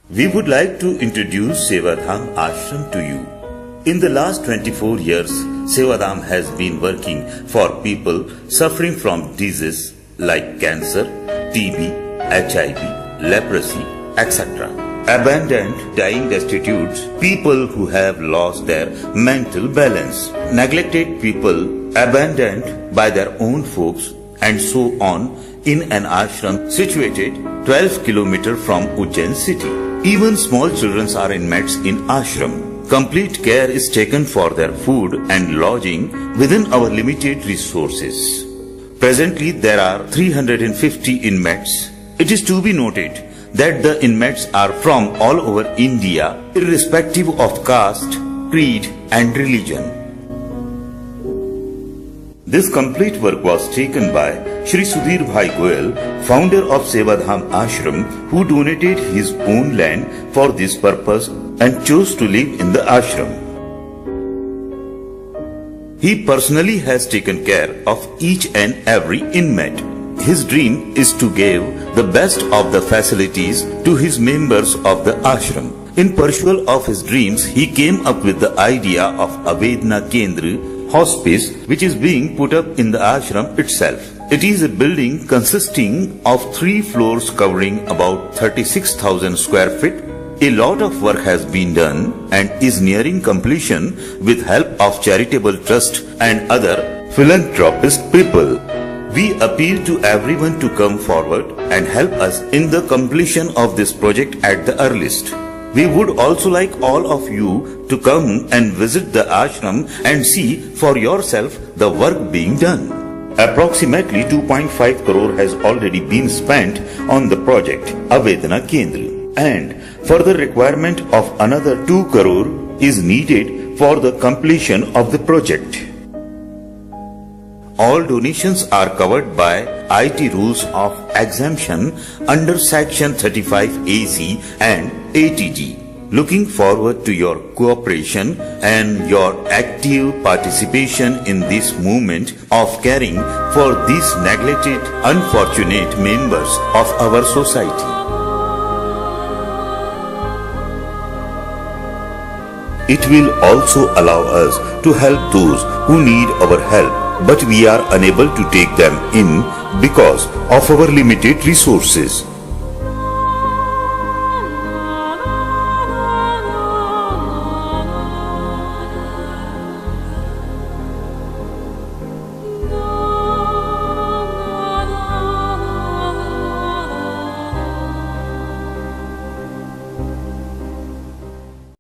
We would like to introduce Sevadham Ashram to you. In the last 24 years, Sevadham has been working for people suffering from diseases like cancer, TB, HIV, leprosy, etc. Abandoned, dying destitutes, people who have lost their mental balance, neglected people, abandoned by their own folks, and so on in an ashram situated 12 km from Ujjain city. Even small children are inmates in ashram. Complete care is taken for their food and lodging within our limited resources. Presently, there are 350 inmates. It is to be noted that the inmates are from all over India, irrespective of caste, creed and religion. This complete work was taken by Shri Sudhir Bhai Goyal, founder of Sevadham Ashram, who donated his own land for this purpose and chose to live in the ashram. He personally has taken care of each and every inmate. His dream is to give the best of the facilities to his members of the ashram. In pursuit of his dreams, he came up with the idea of Avedna Kendra hospice, which is being put up in the ashram itself. It is a building consisting of 3 floors covering about 36,000 square feet. A lot of work has been done and is nearing completion with help of charitable trust and other philanthropist people. We appeal to everyone to come forward and help us in the completion of this project at the earliest. We would also like all of you to come and visit the ashram and see for yourself the work being done. Approximately 2.5 crore has already been spent on the project Avedna Kendra, and further requirement of another 2 crore is needed for the completion of the project. All donations are covered by IT rules of exemption under Section 35 AC and ATG. Looking forward to your cooperation and your active participation in this movement of caring for these neglected, unfortunate members of our society. It will also allow us to help those who need our help, but we are unable to take them in because of our limited resources.